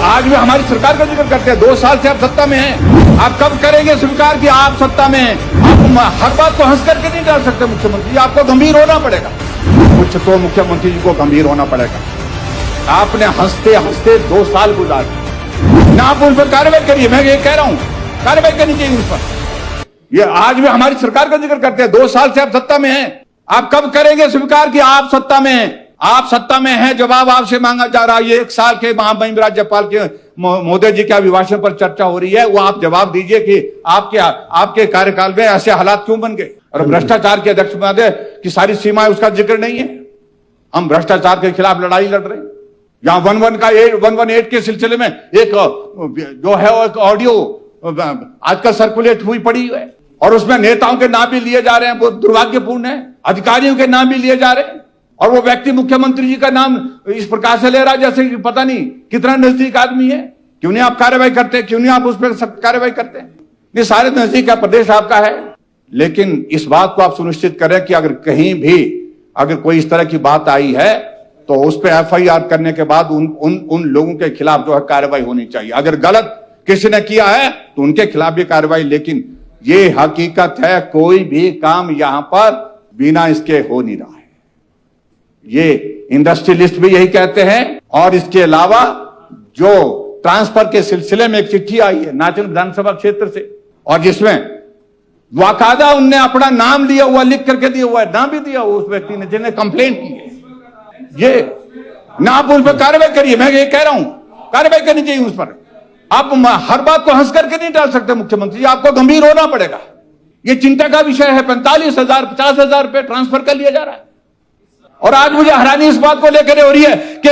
आज भी हमारी सरकार का जिक्र करते हैं। 2 साल से आप सत्ता में हैं, आप कब करेंगे स्वीकार कि आप सत्ता में हैं? आप हर बात को हंस करके नहीं डाल सकते मुख्यमंत्री जी, आपको गंभीर होना पड़ेगा। कुछ तो मुख्यमंत्री जी को गंभीर होना पड़ेगा। आपने हंसते हंसते 2 साल गुजार दिए ना, आप उन पर कार्रवाई करिए। मैं ये कह रहा हूं, कार्रवाई करनी चाहिए उन पर। ये आज भी हमारी सरकार का जिक्र करते हैं। 2 साल से आप सत्ता में हैं, आप कब करेंगे स्वीकार कि आप सत्ता में हैं? आप सत्ता में हैं, जवाब आपसे मांगा जा रहा है। ये 1 साल के महामहिम राज्यपाल के मोदी जी के अभिभाषण पर चर्चा हो रही है, वो आप जवाब दीजिए कि आपके कार्यकाल में ऐसे हालात क्यों बन गए। और भ्रष्टाचार के अध्यक्ष महोदय की सारी सीमाएं, उसका जिक्र नहीं है। हम भ्रष्टाचार के खिलाफ लड़ाई लड़ रहे हैं। यहां 118 के सिलसिले में एक जो है एक ऑडियो आजकल सर्कुलेट हुई पड़ी है, और उसमें नेताओं के नाम भी लिए जा रहे हैं। वो दुर्भाग्यपूर्ण है। अधिकारियों के नाम भी लिए जा रहे हैं, और वो व्यक्ति मुख्यमंत्री जी का नाम इस प्रकार से ले रहा है जैसे कि पता नहीं कितना नजदीक आदमी है। क्यों नहीं आप कार्रवाई करते? क्यों नहीं आप उस पर सख्त कार्रवाई करते? ये सारे नजदीक का प्रदेश आपका है, लेकिन इस बात को आप सुनिश्चित करें कि अगर कहीं भी अगर कोई इस तरह की बात आई है तो उस पर FIR करने के बाद उन लोगों के खिलाफ जो है कार्रवाई होनी चाहिए। अगर गलत किसी ने किया है तो उनके खिलाफ भी कार्रवाई। लेकिन ये हकीकत है, कोई भी काम यहां पर बिना इसके हो नहीं रहा है। ये इंडस्ट्रियलिस्ट भी यही कहते हैं। और इसके अलावा जो ट्रांसफर के सिलसिले में एक चिट्ठी आई है नाचन विधानसभा क्षेत्र से, और जिसमें वाकायदा उनने अपना नाम लिया हुआ, लिख करके दिया हुआ है, नाम भी दिया हुआ उस व्यक्ति ने जिन्हें कंप्लेंट की है। ये ना आप उस पर कार्रवाई करिए। मैं ये कह रहा हूं, कार्रवाई करनी चाहिए उस पर। आप हर बात को हंस करके नहीं डाल सकते मुख्यमंत्री जी, आपको गंभीर होना पड़ेगा। ये चिंता का विषय है। 45,000 50,000 रुपए ट्रांसफर कर लिया जा रहा है। और आज मुझे हैरानी इस बात को लेकर हो रही है कि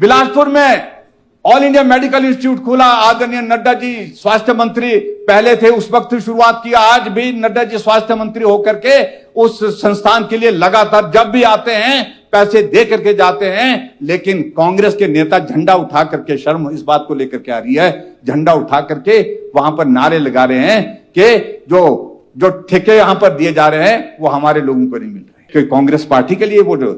बिलासपुर में ऑल इंडिया मेडिकल इंस्टीट्यूट खुला। आदरणीय नड्डा जी स्वास्थ्य मंत्री पहले थे, उस वक्त शुरुआत किया। आज भी नड्डा जी स्वास्थ्य मंत्री होकर के उस संस्थान के लिए लगातार जब भी आते हैं पैसे दे करके जाते हैं। लेकिन कांग्रेस के नेता झंडा उठा करके, शर्म इस बात को लेकर के आ रही है, झंडा उठा करके वहां पर नारे लगा रहे हैं कि जो ठेके यहां पर दिए जा रहे हैं वो हमारे लोगों को नहीं मिल रहे। कि कांग्रेस पार्टी के लिए वो जो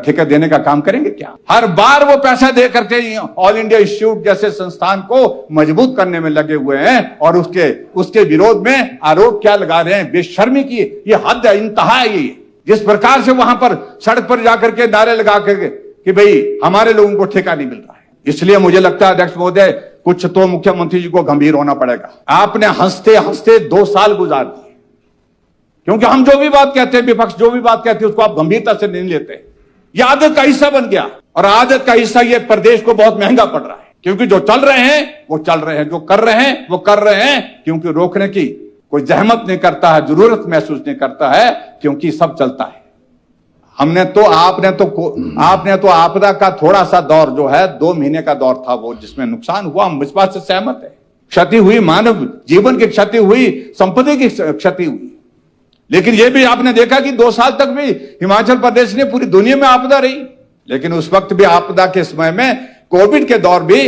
ठेका देने का काम करेंगे क्या? हर बार वो पैसा दे करके ऑल इंडिया इंस्टीट्यूट जैसे संस्थान को मजबूत करने में लगे हुए हैं, और उसके विरोध में आरोप क्या लगा रहे हैं? बेशर्मी की ये हद है, इंतहा है। ये जिस प्रकार से वहां पर सड़क पर जाकर के नारे लगा करके कि भाई हमारे लोगों को ठेका नहीं मिल रहा है। इसलिए मुझे लगता है अध्यक्ष महोदय, कुछ तो मुख्यमंत्री जी को गंभीर होना पड़ेगा। आपने हंसते हंसते 2 साल गुजार दिए, क्योंकि हम जो भी बात कहते हैं, विपक्ष जो भी बात कहती है, उसको आप गंभीरता से नहीं लेते। यह आदत का हिस्सा बन गया, और आदत का हिस्सा ये प्रदेश को बहुत महंगा पड़ रहा है। क्योंकि जो चल रहे हैं वो चल रहे हैं, जो कर रहे हैं वो कर रहे हैं, क्योंकि रोकने की कोई जहमत नहीं करता है, जरूरत महसूस नहीं करता है, क्योंकि सब चलता है। आपने तो आपदा का थोड़ा सा दौर जो है 2 महीने का दौर था वो, जिसमें नुकसान हुआ, हम इस बात से सहमत है। क्षति हुई, मानव जीवन की क्षति हुई, संपत्ति की क्षति हुई। लेकिन यह भी आपने देखा कि 2 साल तक भी हिमाचल प्रदेश ने पूरी दुनिया में आपदा रही। लेकिन उस वक्त भी आपदा के समय में, कोविड के दौर भी,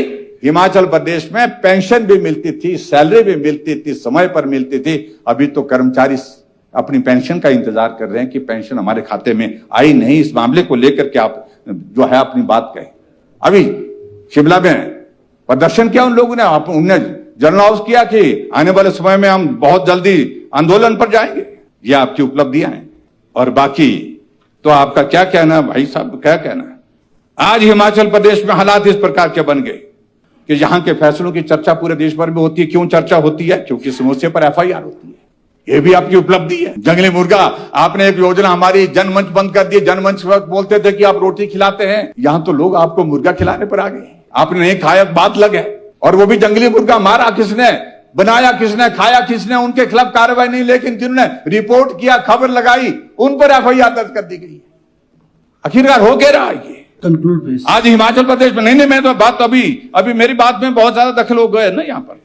हिमाचल प्रदेश में पेंशन भी मिलती थी, सैलरी भी मिलती थी, समय पर मिलती थी। अभी तो कर्मचारी अपनी पेंशन का इंतजार कर रहे हैं कि पेंशन हमारे खाते में आई नहीं। इस मामले को लेकर के आप जो है अपनी बात कहें। अभी शिमला में प्रदर्शन किया उन लोगों ने, उन्होंने जन अनाउंस किया कि आने वाले समय में हम बहुत जल्दी आंदोलन पर जाएंगे। ये आपकी उपलब्धियां हैं। और बाकी तो आपका क्या कहना है भाई साहब, क्या कहना है? आज हिमाचल प्रदेश में हालात इस प्रकार के बन गए कि यहां के फैसलों की चर्चा पूरे देश भर में होती है। क्यों चर्चा होती है? क्योंकि समोसे पर FIR होती है। ये भी आपकी उपलब्धि है। जंगली मुर्गा, आपने एक योजना हमारी जनमंच बंद कर दी। जनमंच वक्त बोलते थे कि आप रोटी खिलाते हैं, यहां तो लोग आपको मुर्गा खिलाने पर आ गए। आपने नहीं खाया, बात लग है। और वो भी जंगली मुर्गा मारा किसने, बनाया किसने, खाया किसने, उनके खिलाफ कार्रवाई नहीं। लेकिन जिन्होंने रिपोर्ट किया, खबर लगाई, उन पर FIR दर्ज कर दी गई। आखिरकार हो क्या रहा है ये? कंक्लूड आज हिमाचल प्रदेश में नहीं, मैं तो बात अभी मेरी बात में बहुत ज्यादा दखल हो गए ना यहाँ पर।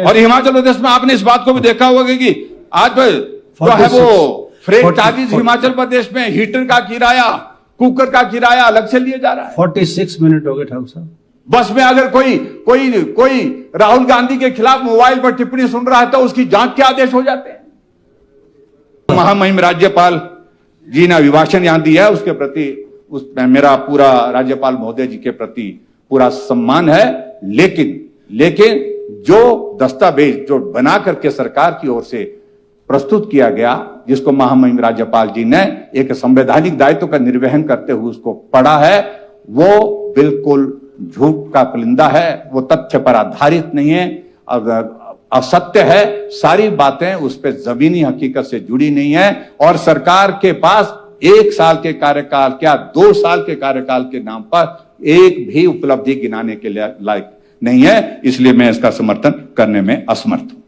और हिमाचल प्रदेश में आपने इस बात को भी देखा होगा कि आज जो है वो फ्रेट चार्जेस हिमाचल प्रदेश में हीटर का किराया, कुकर का किराया अलग से लिया जा रहा है। 46 मिनट हो गए ठाकुर साहब। बस में अगर कोई राहुल गांधी के खिलाफ मोबाइल पर टिप्पणी सुन रहा है तो उसकी जांच के आदेश हो जाते हैं। महामहिम राज्यपाल जी ने अभिभाषण यहां दिया है, उसके प्रति मेरा पूरा राज्यपाल महोदय जी के प्रति पूरा सम्मान है। लेकिन जो दस्तावेज जो बना करके सरकार की ओर से प्रस्तुत किया गया, जिसको महामहिम राज्यपाल जी ने एक संवैधानिक दायित्व का निर्वहन करते हुए उसको पढ़ा है, वो बिल्कुल झूठ का पुलिंदा है, वो तथ्य पर आधारित नहीं है, असत्य है। सारी बातें उस पर जमीनी हकीकत से जुड़ी नहीं है और सरकार के पास 1 साल के कार्यकाल क्या 2 साल के कार्यकाल के नाम पर एक भी उपलब्धि गिनाने के लायक नहीं है। इसलिए मैं इसका समर्थन करने में असमर्थ हूं।